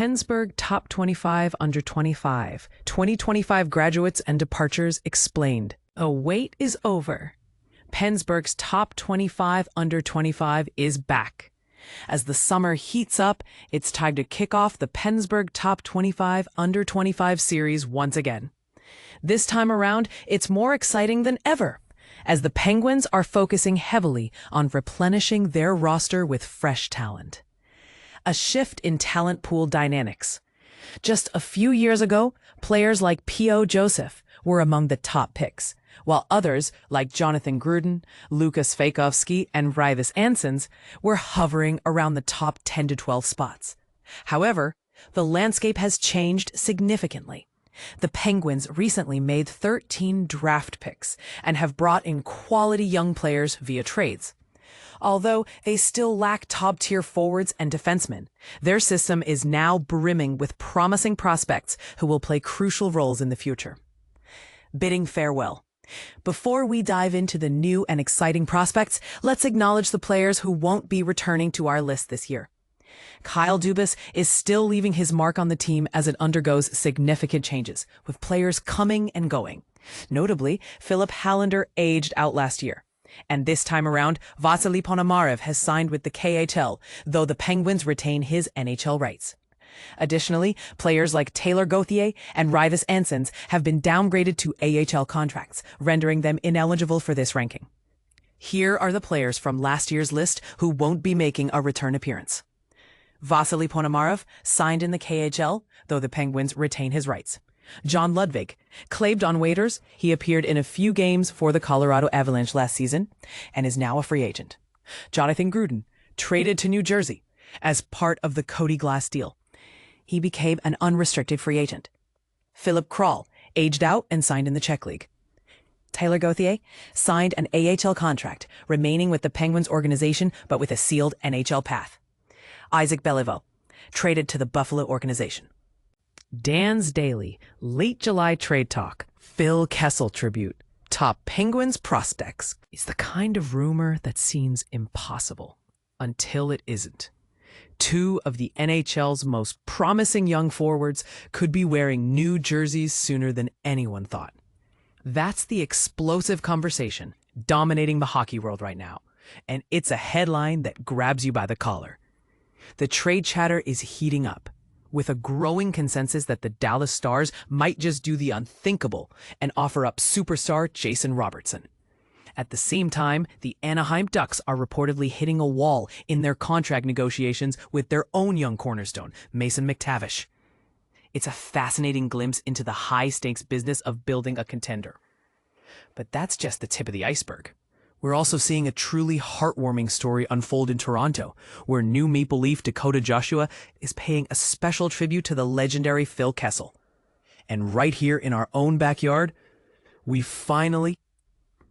Pensburgh Top 25 Under 25, 2025 graduates and departures explained. A wait is over. Pensburgh's Top 25 Under 25 is back. As the summer heats up, it's time to kick off the Pensburgh Top 25 Under 25 series once again. This time around, it's more exciting than ever, as the Penguins are focusing heavily on replenishing their roster with fresh talent. A shift in talent pool dynamics. Just a few years ago, players like P.O. Joseph were among the top picks, while others like Jonathan Gruden, Lukas Fejkovsky, and Ryvis Ansons were hovering around the top 10 to 12 spots. However, the landscape has changed significantly. The Penguins recently made 13 draft picks and have brought in quality young players via trades. Although they still lack top-tier forwards and defensemen, their system is now brimming with promising prospects who will play crucial roles in the future. Bidding farewell. Before we dive into the new and exciting prospects, let's acknowledge the players who won't be returning to our list this year. Kyle Dubas is still leaving his mark on the team as it undergoes significant changes, with players coming and going. Notably, Filip Hallander aged out last year. And this time around, Vasily Ponomarev has signed with the KHL, though the Penguins retain his NHL rights. Additionally, players like Taylor Gauthier and Ryvis Ansons have been downgraded to AHL contracts, rendering them ineligible for this ranking. Here are the players from last year's list who won't be making a return appearance. Vasily Ponomarev signed in the KHL, though the Penguins retain his rights. John Ludvig, claimed on waivers, he appeared in a few games for the Colorado Avalanche last season and is now a free agent. Jonathan Gruden, traded to New Jersey as part of the Cody Glass deal. He became an unrestricted free agent. Philip Kral, aged out and signed in the Czech League. Taylor Gauthier signed an AHL contract, remaining with the Penguins organization but with a sealed NHL path. Isaac Beliveau, traded to the Buffalo organization. Dan's Daily, late July trade talk, Phil Kessel tribute, top Penguins prospects is the kind of rumor that seems impossible until it isn't. Two of the NHL's most promising young forwards could be wearing new jerseys sooner than anyone thought. That's the explosive conversation dominating the hockey world right now, and it's a headline that grabs you by the collar. The trade chatter is heating up, with a growing consensus that the Dallas Stars might just do the unthinkable and offer up superstar Jason Robertson. At the same time, the Anaheim Ducks are reportedly hitting a wall in their contract negotiations with their own young cornerstone, Mason McTavish. It's a fascinating glimpse into the high-stakes business of building a contender. But that's just the tip of the iceberg. We're also seeing a truly heartwarming story unfold in Toronto, where new Maple Leaf Dakota Joshua is paying a special tribute to the legendary Phil Kessel. And right here in our own backyard, we finally...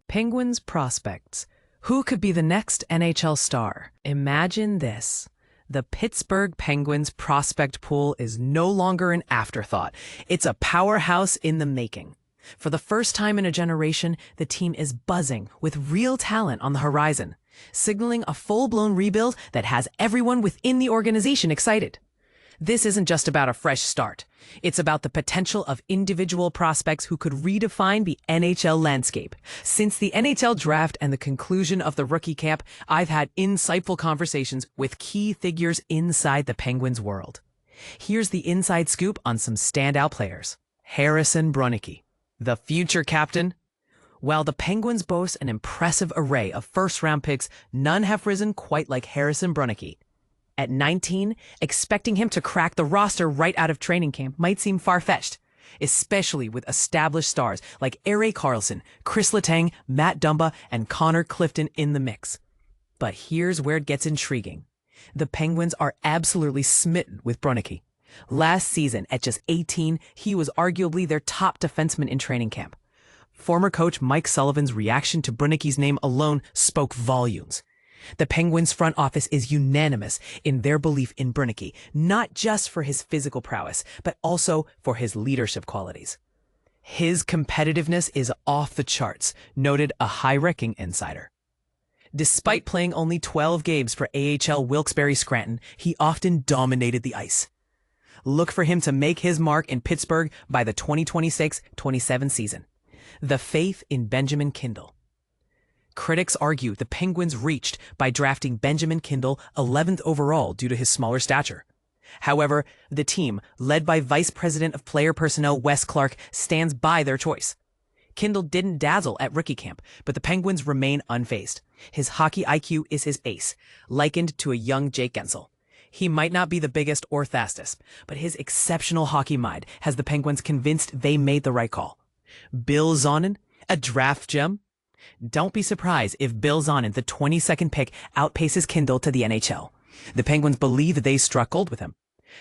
Penguins prospects. Who could be the next NHL star? Imagine this. The Pittsburgh Penguins prospect pool is no longer an afterthought. It's a powerhouse in the making. For the first time in a generation, the team is buzzing with real talent on the horizon, signaling a full-blown rebuild that has everyone within the organization excited. This isn't just about a fresh start. It's about the potential of individual prospects who could redefine the NHL landscape. Since the NHL draft and the conclusion of the rookie camp, I've had insightful conversations with key figures inside the Penguins world. Here's the inside scoop on some standout players. Harrison Brunnicke, the future captain. While the Penguins boast an impressive array of first-round picks, none have risen quite like Harrison Brunnicke. At 19, expecting him to crack the roster right out of training camp might seem far-fetched, especially with established stars like Erik Karlsson, Chris Letang, Matt Dumba, and Connor Clifton in the mix. But here's where it gets intriguing. The Penguins are absolutely smitten with Brunnicke. Last season, at just 18, he was arguably their top defenseman in training camp. Former coach Mike Sullivan's reaction to Brunnicke's name alone spoke volumes. The Penguins' front office is unanimous in their belief in Brunnicke, not just for his physical prowess, but also for his leadership qualities. His competitiveness is off the charts, noted a high-ranking insider. Despite playing only 12 games for AHL Wilkes-Barre Scranton, he often dominated the ice. Look for him to make his mark in Pittsburgh by the 2026-27 season. The faith in Benjamin Kindle. Critics argue the Penguins reached by drafting Benjamin Kindle 11th overall due to his smaller stature. However, the team, led by Vice President of Player Personnel Wes Clark, stands by their choice. Kindle didn't dazzle at rookie camp, but the Penguins remain unfazed. His hockey IQ is his ace, likened to a young Jake Kessel. He might not be the biggest or fastest, but his exceptional hockey mind has the Penguins convinced they made the right call. Bill Zonin, a draft gem? Don't be surprised if Bill Zonin, the 22nd pick, outpaces Kindle to the NHL. The Penguins believe they struck gold with him.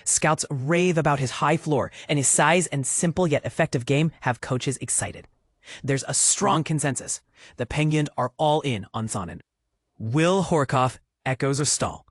Scouts rave about his high floor, and his size and simple yet effective game have coaches excited. There's a strong consensus. The Penguins are all in on Zonin. Will Horkoff echoes a stall.